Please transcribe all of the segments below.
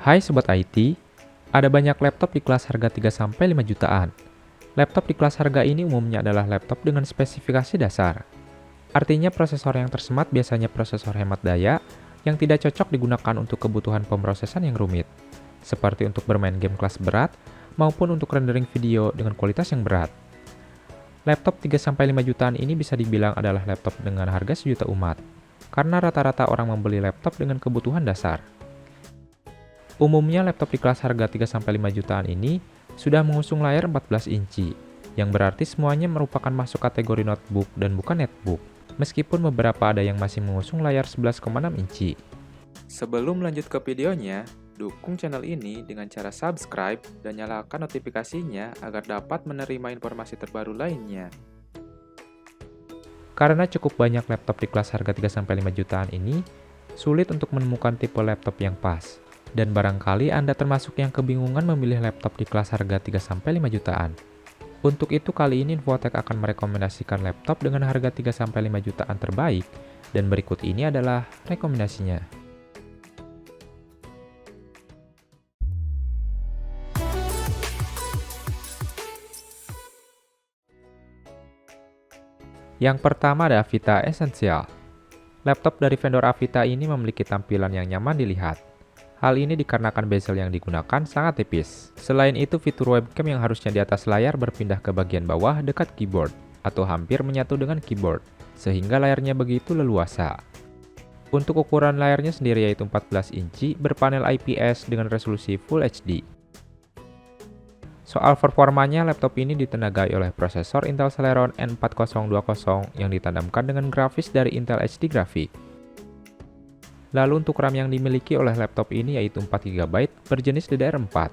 Hai Sobat IT, ada banyak laptop di kelas harga 3-5 jutaan. Laptop di kelas harga ini umumnya adalah laptop dengan spesifikasi dasar. Artinya prosesor yang tersemat biasanya prosesor hemat daya yang tidak cocok digunakan untuk kebutuhan pemrosesan yang rumit, seperti untuk bermain game kelas berat maupun untuk rendering video dengan kualitas yang berat. Laptop 3-5 jutaan ini bisa dibilang adalah laptop dengan harga sejuta umat, karena rata-rata orang membeli laptop dengan kebutuhan dasar. Umumnya laptop di kelas harga 3-5 jutaan ini sudah mengusung layar 14 inci, yang berarti semuanya merupakan masuk kategori notebook dan bukan netbook, meskipun beberapa ada yang masih mengusung layar 11,6 inci. Sebelum lanjut ke videonya, dukung channel ini dengan cara subscribe dan nyalakan notifikasinya agar dapat menerima informasi terbaru lainnya. Karena cukup banyak laptop di kelas harga 3-5 jutaan ini, sulit untuk menemukan tipe laptop yang pas. Dan barangkali Anda termasuk yang kebingungan memilih laptop di kelas harga 3-5 jutaan. Untuk itu kali ini Infotech akan merekomendasikan laptop dengan harga 3-5 jutaan terbaik, dan berikut ini adalah rekomendasinya. Yang pertama ada Avita Essential. Laptop dari vendor Avita ini memiliki tampilan yang nyaman dilihat. Hal ini dikarenakan bezel yang digunakan sangat tipis. Selain itu, fitur webcam yang harusnya di atas layar berpindah ke bagian bawah dekat keyboard, atau hampir menyatu dengan keyboard, sehingga layarnya begitu leluasa. Untuk ukuran layarnya sendiri yaitu 14 inci berpanel IPS dengan resolusi Full HD. Soal performanya, laptop ini ditenagai oleh prosesor Intel Celeron N4020 yang ditandamkan dengan grafis dari Intel HD Graphics. Lalu untuk RAM yang dimiliki oleh laptop ini yaitu 4GB berjenis DDR4.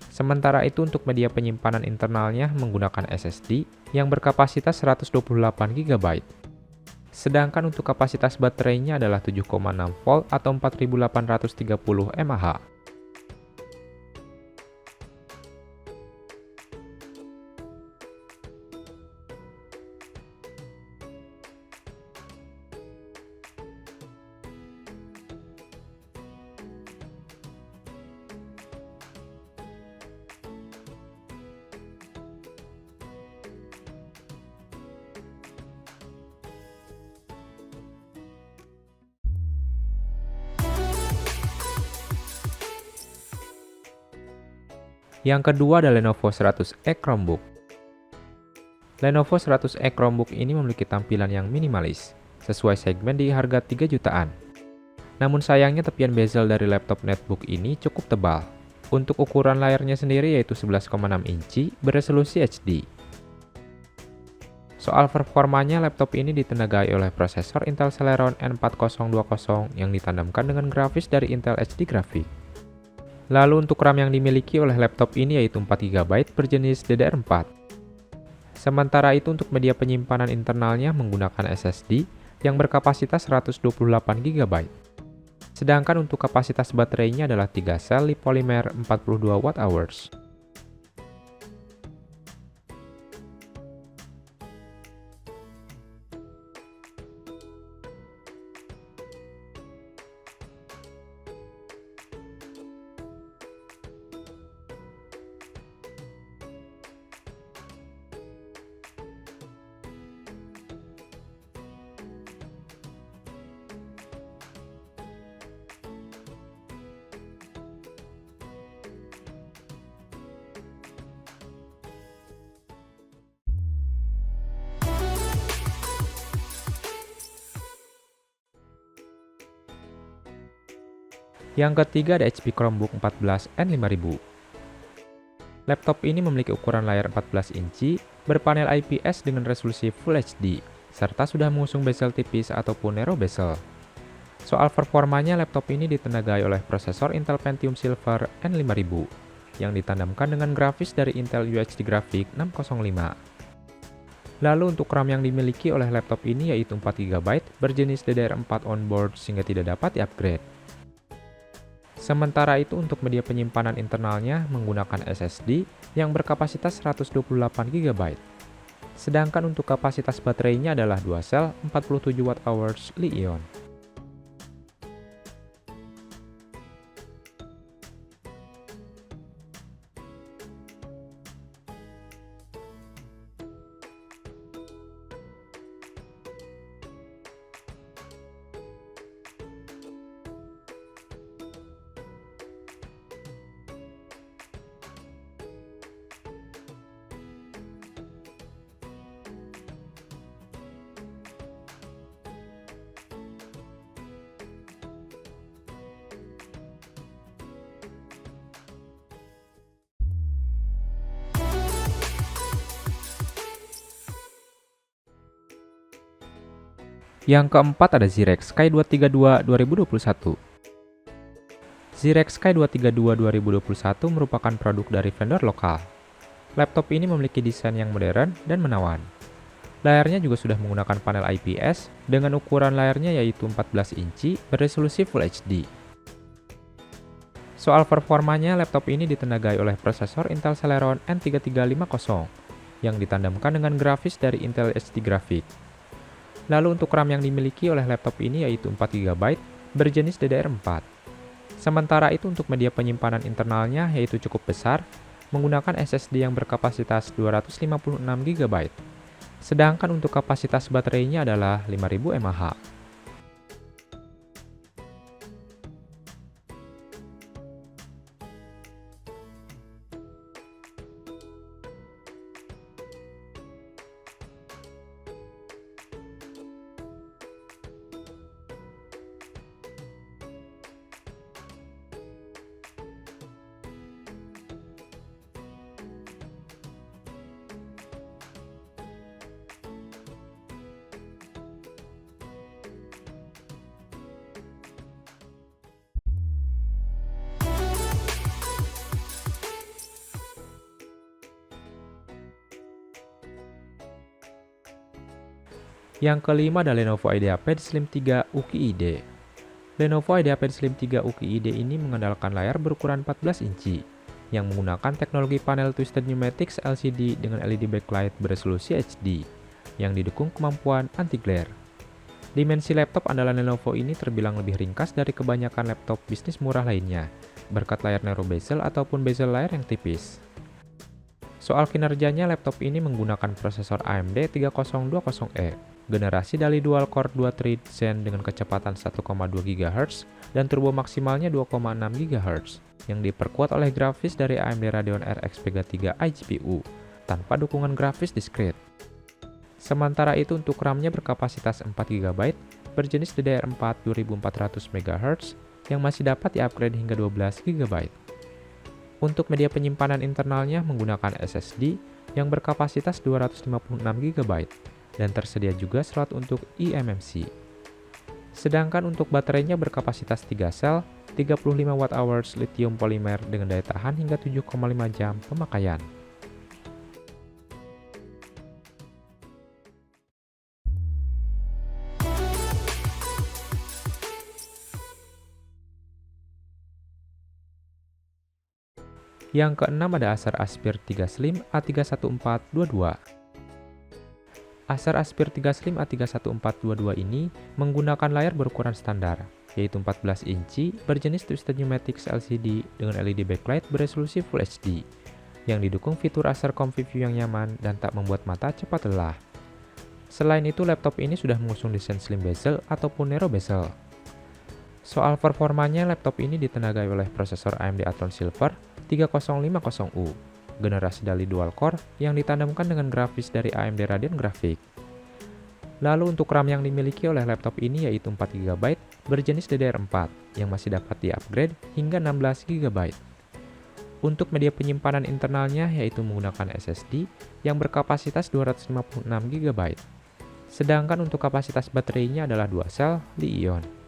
Sementara itu untuk media penyimpanan internalnya menggunakan SSD yang berkapasitas 128GB. Sedangkan untuk kapasitas baterainya adalah 7,6 volt atau 4830 mAh. Yang kedua ada Lenovo 100E Chromebook. Lenovo 100E Chromebook ini memiliki tampilan yang minimalis, sesuai segmen di harga 3 jutaan. Namun sayangnya tepian bezel dari laptop netbook ini cukup tebal. Untuk ukuran layarnya sendiri yaitu 11,6 inci beresolusi HD. Soal performanya, laptop ini ditenagai oleh prosesor Intel Celeron N4020 yang ditandamkan dengan grafis dari Intel HD Graphics. Lalu untuk RAM yang dimiliki oleh laptop ini yaitu 4GB berjenis DDR4. Sementara itu untuk media penyimpanan internalnya menggunakan SSD yang berkapasitas 128GB. Sedangkan untuk kapasitas baterainya adalah 3 sel lipomer 42 Wh. Yang ketiga ada HP Chromebook 14 N5000. Laptop ini memiliki ukuran layar 14 inci, berpanel IPS dengan resolusi Full HD, serta sudah mengusung bezel tipis ataupun narrow bezel. Soal performanya, laptop ini ditenagai oleh prosesor Intel Pentium Silver N5000, yang ditandamkan dengan grafis dari Intel UHD Graphics 605. Lalu untuk RAM yang dimiliki oleh laptop ini yaitu 4GB berjenis DDR4 onboard sehingga tidak dapat di-upgrade. Sementara itu untuk media penyimpanan internalnya menggunakan SSD yang berkapasitas 128GB. Sedangkan untuk kapasitas baterainya adalah 2 sel 47 Wh Li-ion. Yang keempat ada Zyrex Sky 232 2021. Zyrex Sky 232 2021 merupakan produk dari vendor lokal. Laptop ini memiliki desain yang modern dan menawan. Layarnya juga sudah menggunakan panel IPS dengan ukuran layarnya yaitu 14 inci beresolusi Full HD. Soal performanya, laptop ini ditenagai oleh prosesor Intel Celeron N3350 yang ditandemkan dengan grafis dari Intel HD Graphics. Lalu untuk RAM yang dimiliki oleh laptop ini yaitu 4GB berjenis DDR4. Sementara itu untuk media penyimpanan internalnya yaitu cukup besar, menggunakan SSD yang berkapasitas 256GB. Sedangkan untuk kapasitas baterainya adalah 5000 mAh. Yang kelima ada Lenovo IdeaPad Slim 3 UKID. Lenovo IdeaPad Slim 3 UKID ini mengandalkan layar berukuran 14 inci yang menggunakan teknologi panel Twisted Pneumatics LCD dengan LED backlight beresolusi HD yang didukung kemampuan anti-glare. Dimensi laptop andalan Lenovo ini terbilang lebih ringkas dari kebanyakan laptop bisnis murah lainnya, berkat layar narrow bezel ataupun bezel layar yang tipis. Soal kinerjanya, laptop ini menggunakan prosesor AMD 3020E, generasi dari dual-core 2 thread Zen dengan kecepatan 1,2 GHz dan turbo maksimalnya 2,6 GHz, yang diperkuat oleh grafis dari AMD Radeon RX Vega 3 iGPU, tanpa dukungan grafis diskrit. Sementara itu untuk RAM-nya berkapasitas 4GB, berjenis DDR4 2400 MHz, yang masih dapat di-upgrade hingga 12 GB. Untuk media penyimpanan internalnya menggunakan SSD yang berkapasitas 256 GB dan tersedia juga slot untuk eMMC. Sedangkan untuk baterainya berkapasitas 3 sel, 35 Wh lithium polimer dengan daya tahan hingga 7,5 jam pemakaian. Yang keenam ada Acer Aspire 3 Slim A31422. Acer Aspire 3 Slim A31422 ini menggunakan layar berukuran standar, yaitu 14 inci berjenis Twisted Pneumatics LCD dengan LED backlight beresolusi Full HD, yang didukung fitur Acer Comfy View yang nyaman dan tak membuat mata cepat lelah. Selain itu, laptop ini sudah mengusung desain slim bezel ataupun narrow bezel. Soal performanya, laptop ini ditenagai oleh prosesor AMD Athlon Silver 3050U, generasi dari dual core yang ditandemkan dengan grafis dari AMD Radeon Graphics. Lalu untuk RAM yang dimiliki oleh laptop ini yaitu 4GB berjenis DDR4 yang masih dapat di-upgrade hingga 16GB. Untuk media penyimpanan internalnya yaitu menggunakan SSD yang berkapasitas 256GB. Sedangkan untuk kapasitas baterainya adalah 2 sel Li-ion.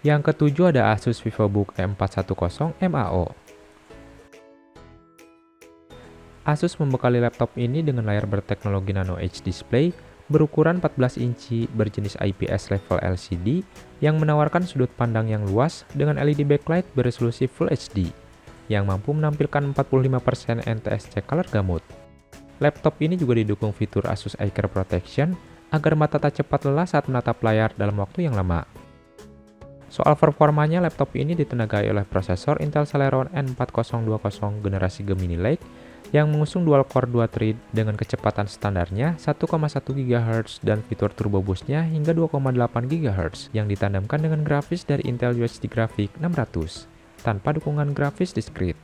Yang ketujuh ada Asus VivoBook M410 MAO. Asus membekali laptop ini dengan layar berteknologi Nano Edge Display berukuran 14 inci berjenis IPS level LCD yang menawarkan sudut pandang yang luas dengan LED backlight beresolusi Full HD yang mampu menampilkan 45% NTSC Color Gamut. Laptop ini juga didukung fitur Asus Eye Care Protection agar mata tak cepat lelah saat menatap layar dalam waktu yang lama. Soal performanya, laptop ini ditenagai oleh prosesor Intel Celeron N4020 generasi Gemini Lake yang mengusung dual-core 2 thread dengan kecepatan standarnya 1,1 GHz dan fitur turbo boost-nya hingga 2,8 GHz yang ditandemkan dengan grafis dari Intel UHD Graphics 600 tanpa dukungan grafis diskrit.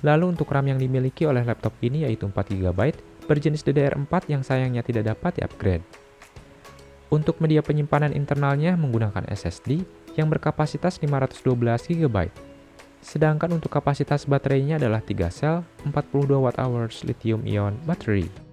Lalu untuk RAM yang dimiliki oleh laptop ini yaitu 4GB berjenis DDR4 yang sayangnya tidak dapat di-upgrade. Untuk media penyimpanan internalnya menggunakan SSD yang berkapasitas 512 GB. Sedangkan untuk kapasitas baterainya adalah 3 sel 42 Wh lithium-ion battery.